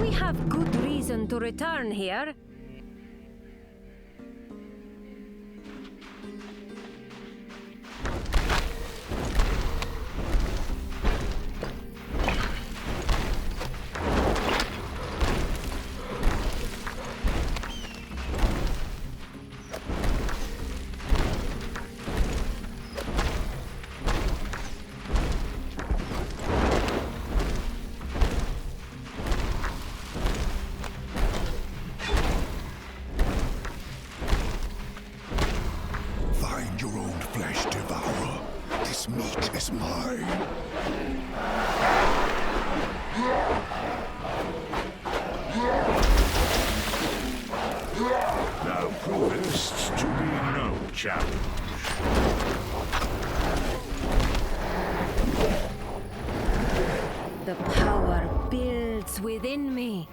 We have good reason to return here. Find your own flesh, devourer. This meat is mine. Thou provest to be no challenge. The power builds within me.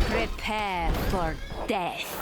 Prepare for death.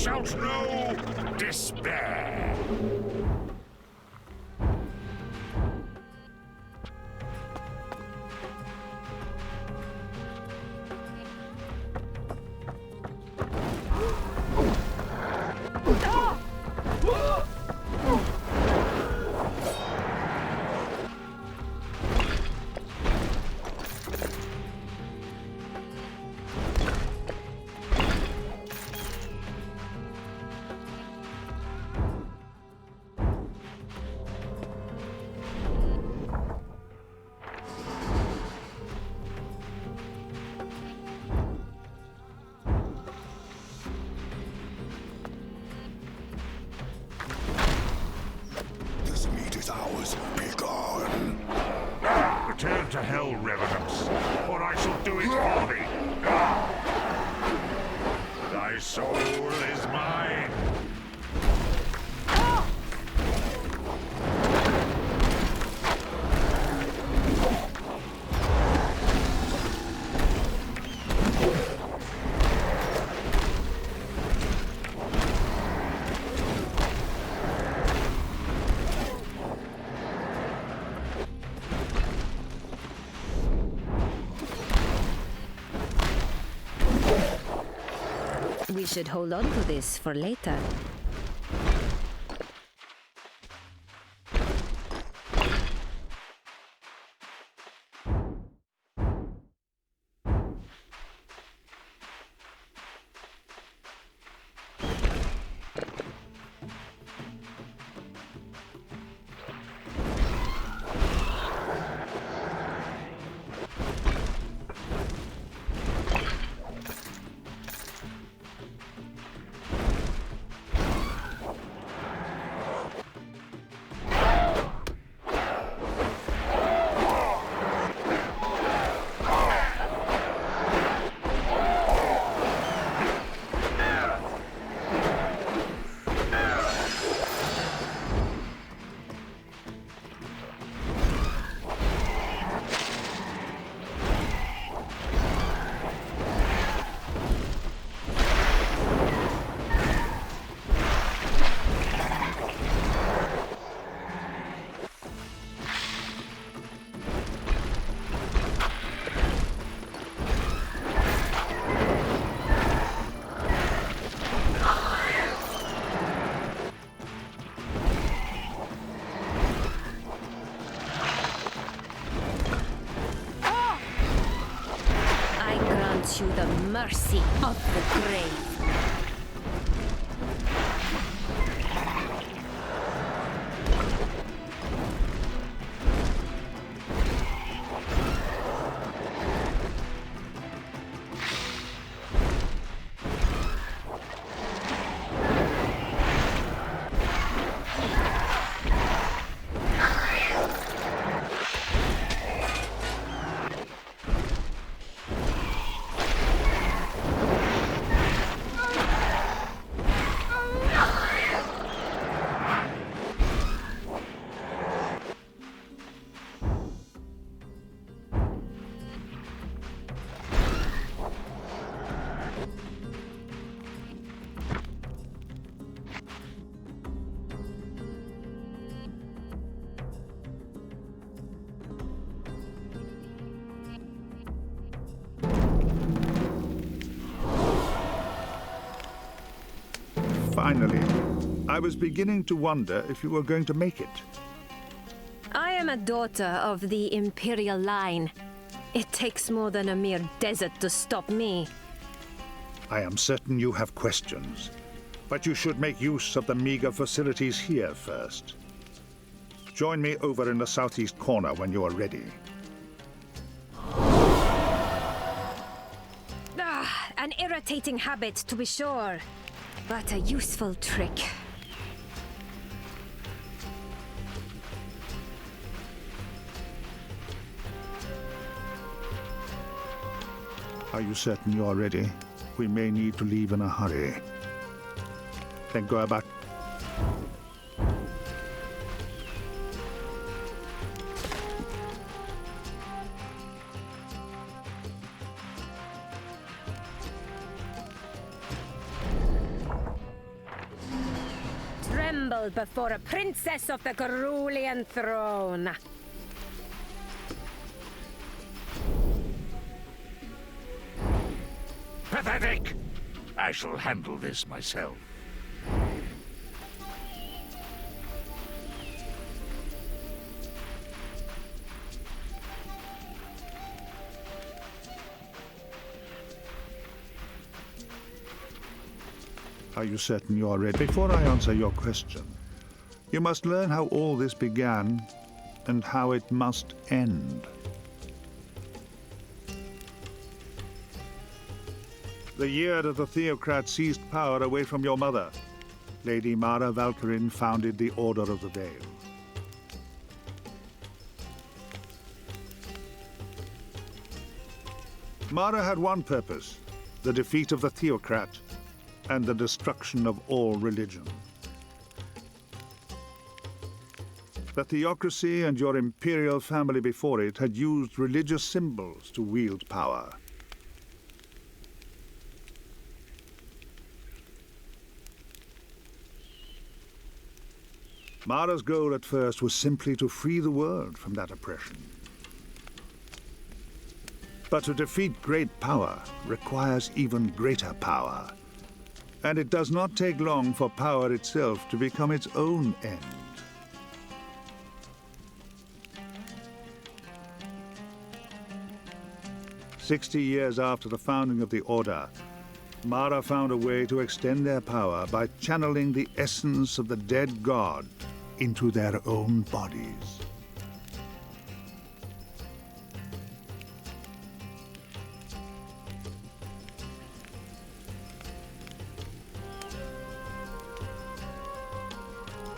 shalt know despair. This meat is ours. Be gone. Return to hell, revenants, or I shall do it for thee. Thy soul is mine. We should hold on to this for later. To the mercy of the grave. Finally, I was beginning to wonder if you were going to make it. I am a daughter of the Imperial line. It takes more than a mere desert to stop me. I am certain you have questions, but you should make use of the meager facilities here first. Join me over in the southeast corner when you are ready. An irritating habit, to be sure, but a useful trick. Are you certain you are ready? We may need to leave in a hurry. Then go about. tremble before a princess of the Cerulean throne. Pathetic! I shall handle this myself. Are you certain you are ready? Before I answer your question, you must learn how all this began and how it must end. The year that the theocrat seized power away from your mother, Lady Mara Valkyrin founded the Order of the Veil. Mara had one purpose, the defeat of the theocrat and the destruction of all religion. The theocracy and your imperial family before it had used religious symbols to wield power. Mara's goal at first was simply to free the world from that oppression. But to defeat great power requires even greater power. And it does not take long for power itself to become its own end. "60 years after the founding of the Order, Mara found a way to extend their power by channeling the essence of the dead god into their own bodies.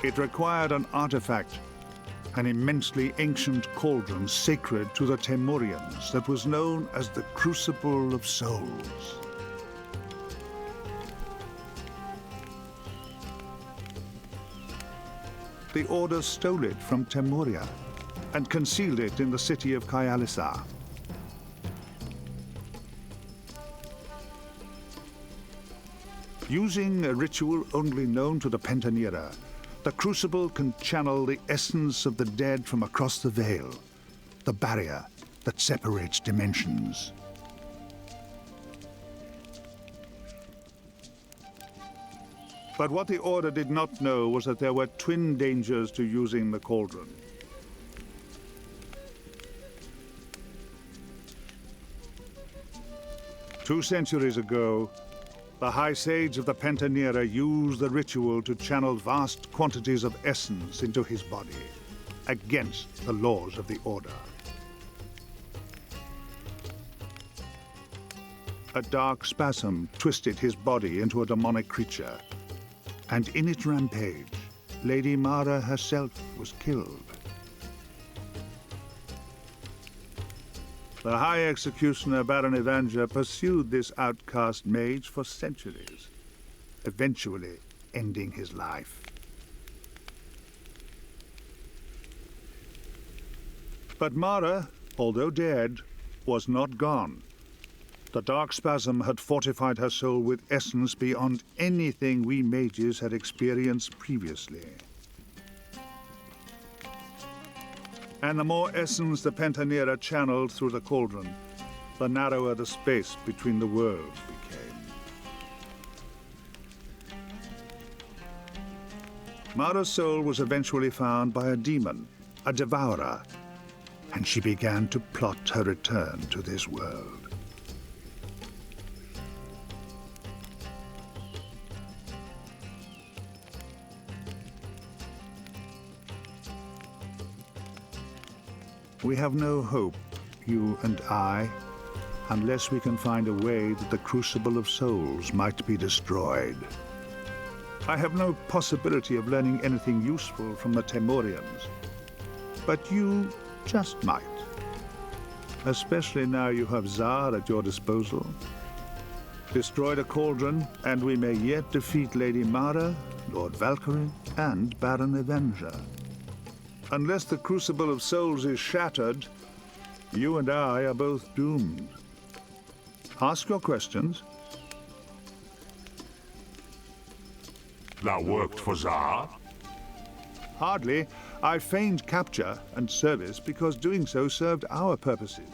It required an artifact, an immensely ancient cauldron sacred to the Temurians that was known as the Crucible of Souls. The Order stole it from Temuria and concealed it in the city of Kyalisa. Using a ritual only known to the Pentanera, the Crucible can channel the essence of the dead from across the veil, the barrier that separates dimensions. But what the Order did not know was that there were twin dangers to using the cauldron. Two centuries ago, the High Sage of the Pentanera used the ritual to channel vast quantities of essence into his body, against the laws of the Order. A dark spasm twisted his body into a demonic creature, and in its rampage, Lady Mara herself was killed. The High Executioner Baron Evanger pursued this outcast mage for centuries, eventually ending his life. But Mara, although dead, was not gone. The dark spasm had fortified her soul with essence beyond anything we mages had experienced previously. And the more essence the Pentanera channeled through the cauldron, the narrower the space between the worlds became. Mara's soul was eventually found by a demon, a devourer, and she began to plot her return to this world. We have no hope, you and I, unless we can find a way that the Crucible of Souls might be destroyed. I have no possibility of learning anything useful from the Temurians, but you just might. Especially now you have Tsar at your disposal. Destroy the cauldron, and we may yet defeat Lady Mara, Lord Valkyrin, and Baron Evanger. Unless the Crucible of Souls is shattered, you and I are both doomed. Ask your questions. Thou worked for Tsar? Hardly. I feigned capture and service because doing so served our purposes.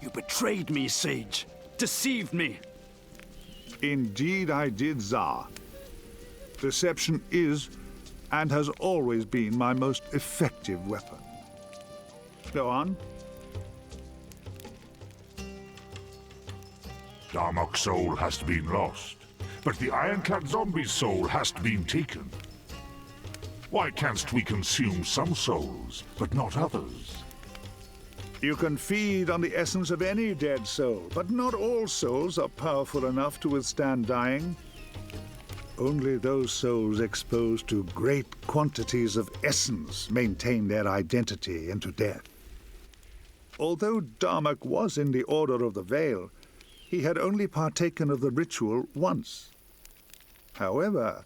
You betrayed me, Sage. Deceived me. Indeed I did, Tsar. Deception is, and has always been, my most effective weapon. Go on. Darmok's soul has been lost, but the ironclad zombie's soul has been taken. Why canst we consume some souls, but not others? You can feed on the essence of any dead soul, but not all souls are powerful enough to withstand dying. Only those souls exposed to great quantities of essence maintain their identity into death. Although Darmok was in the Order of the Veil, he had only partaken of the ritual once. However,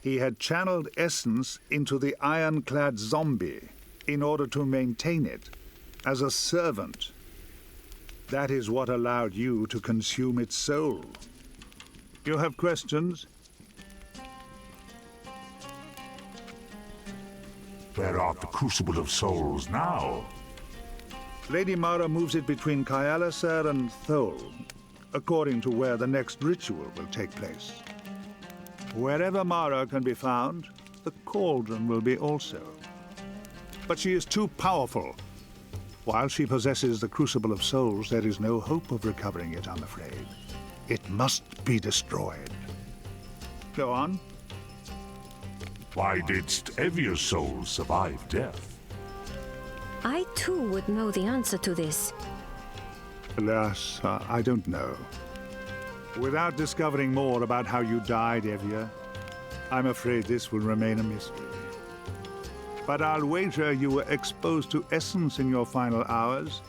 he had channeled essence into the ironclad zombie in order to maintain it as a servant. That is what allowed you to consume its soul. You have questions? Where art the Crucible of Souls now? Lady Mara moves it between Kyalisar and Thol, according to where the next ritual will take place. Wherever Mara can be found, the cauldron will be also. But she is too powerful. While she possesses the Crucible of Souls, there is no hope of recovering it, I'm afraid. It must be destroyed. Go on. Why didst Evia's soul survive death? I too would know the answer to this. Alas, I don't know. Without discovering more about how you died, Evia, I'm afraid this will remain a mystery. But I'll wager you were exposed to essence in your final hours.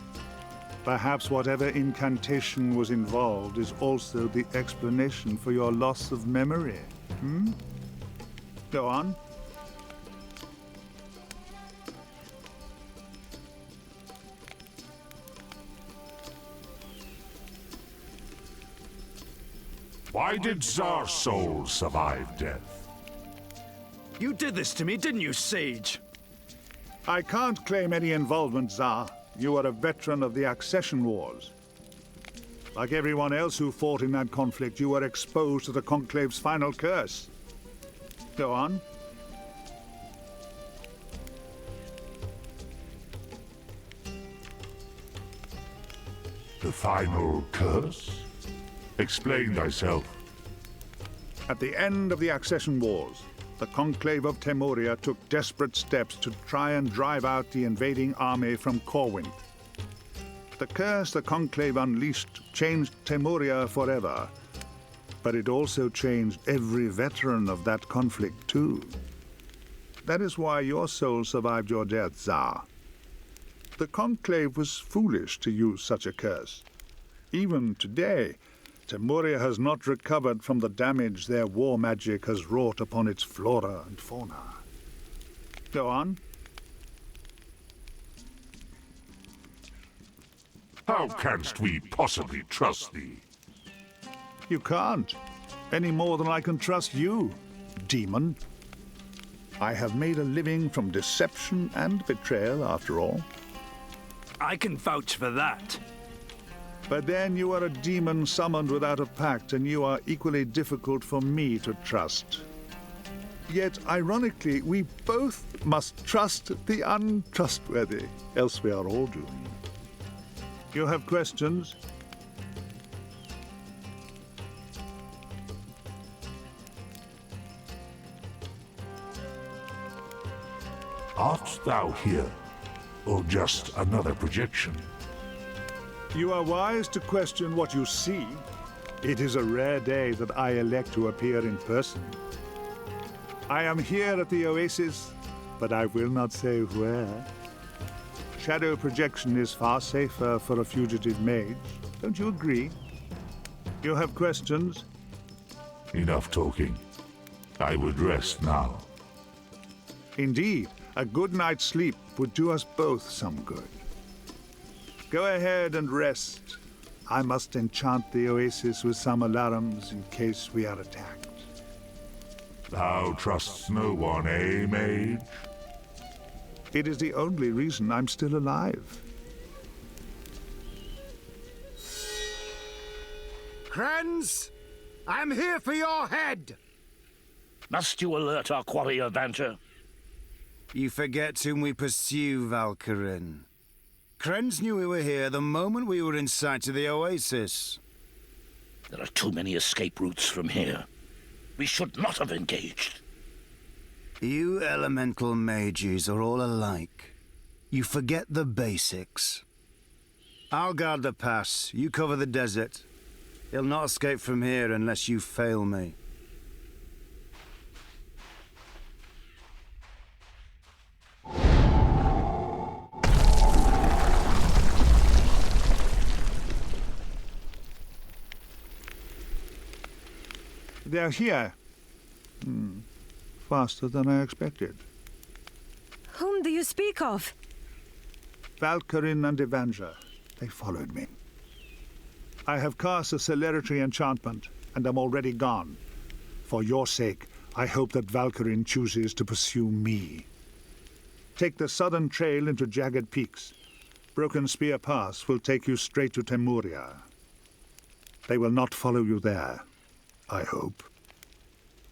Perhaps whatever incantation was involved is also the explanation for your loss of memory. Go on. Why did Tsar's soul survive death? You did this to me, didn't you, Sage? I can't claim any involvement, Tsar. You are a veteran of the Accession Wars. Like everyone else who fought in that conflict, you were exposed to the Conclave's final curse. Go on. The final curse? Explain thyself. At the end of the Accession Wars, the Conclave of Temoria took desperate steps to try and drive out the invading army from Corwin. The curse the Conclave unleashed changed Temoria forever, but it also changed every veteran of that conflict too. That is why your soul survived your death, Tsar. The Conclave was foolish to use such a curse. Even today, Temoria has not recovered from the damage their war magic has wrought upon its flora and fauna. Go on. How canst we possibly trust thee? You can't, any more than I can trust you, demon. I have made a living from deception and betrayal, after all. I can vouch for that. But then you are a demon summoned without a pact, and you are equally difficult for me to trust. Yet, ironically, we both must trust the untrustworthy, else we are all doomed. You have questions? Art thou here, or just another projection? You are wise to question what you see. It is a rare day that I elect to appear in person. I am here at the Oasis, but I will not say where. Shadow projection is far safer for a fugitive mage. Don't you agree? You have questions? Enough talking. I would rest now. Indeed, a good night's sleep would do us both some good. Go ahead and rest. I must enchant the Oasis with some alarms in case we are attacked. Thou trustst no one, eh, mage? It is the only reason I'm still alive. Friends, I'm here for your head! Must you alert our quarry avenger? You forget whom we pursue, Valkyrin. Krenz knew we were here the moment we were in sight of the oasis. There are too many escape routes from here. We should not have engaged. You elemental mages are all alike. You forget the basics. I'll guard the pass. You cover the desert. He'll not escape from here unless you fail me. They're here. Faster than I expected. Whom do you speak of? Valkyrin and Avenger. They followed me. I have cast a celerity enchantment, and am already gone. For your sake, I hope that Valkyrin chooses to pursue me. Take the southern trail into Jagged Peaks. Broken Spear Pass will take you straight to Temuria. They will not follow you there, I hope.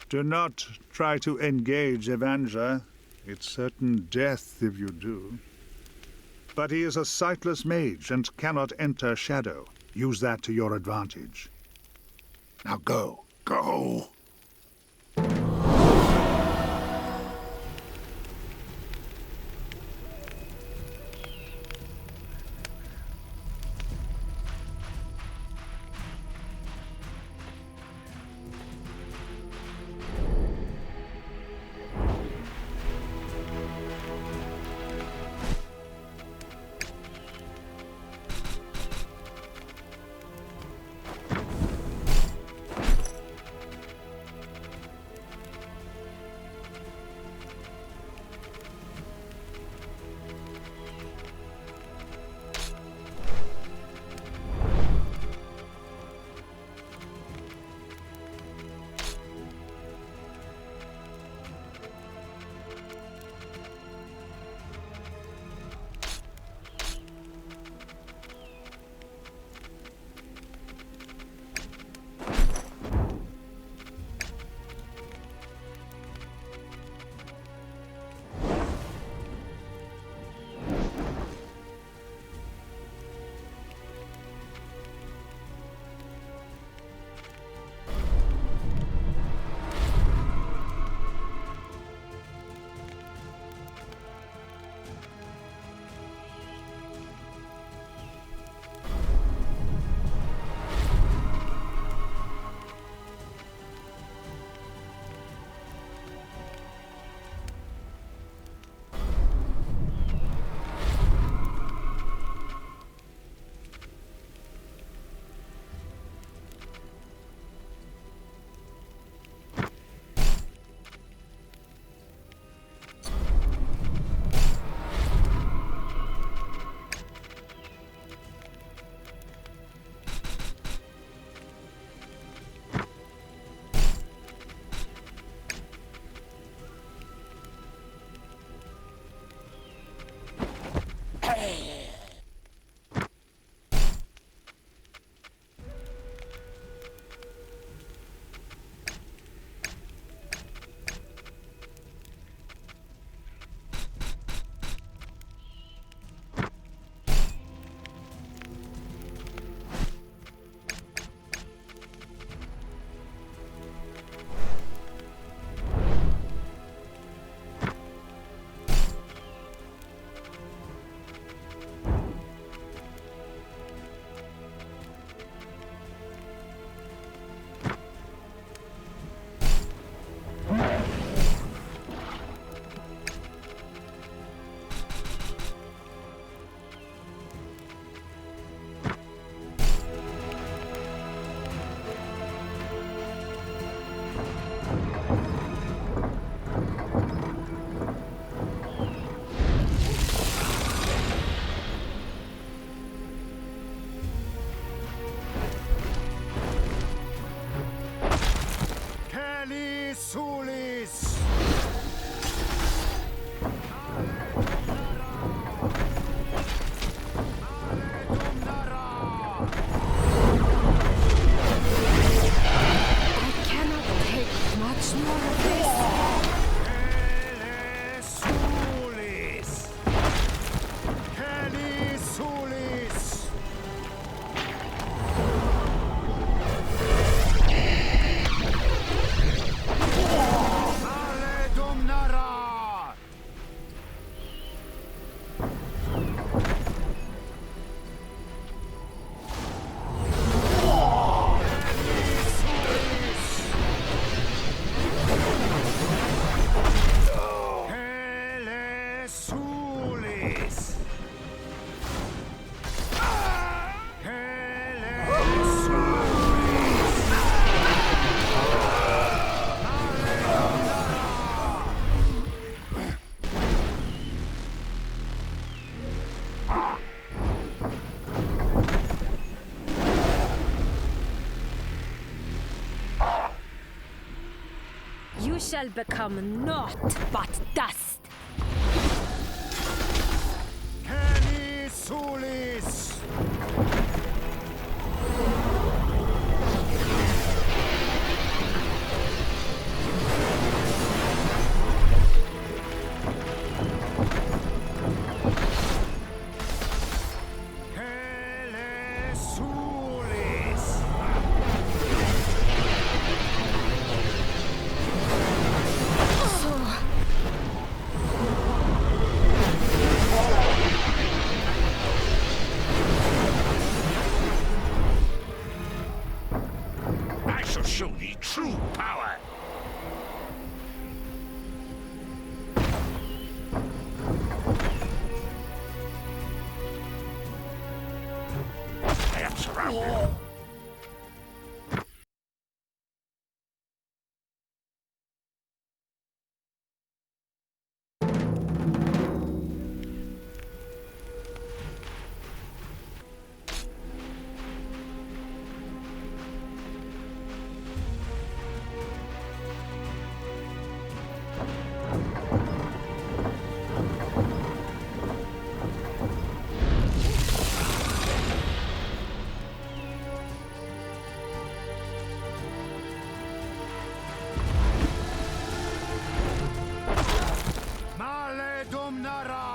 Do not try to engage Avenger. It's certain death if you do. But he is a sightless mage and cannot enter shadow. Use that to your advantage. Now go. Go! shall become naught but dust. Kenny Sulis! I shall show thee true power. I am surrounded. Male Domnara!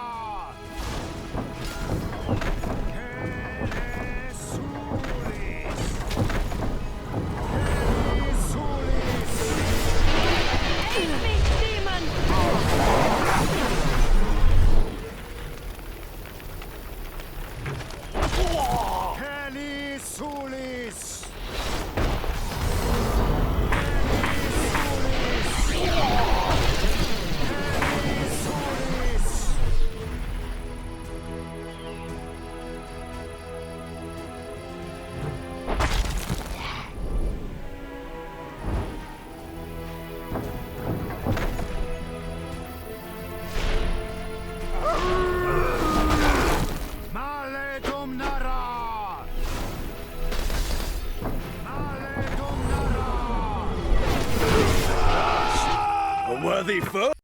Kenny Sulis! Male Domnara! Male Domnara! A worthy foe?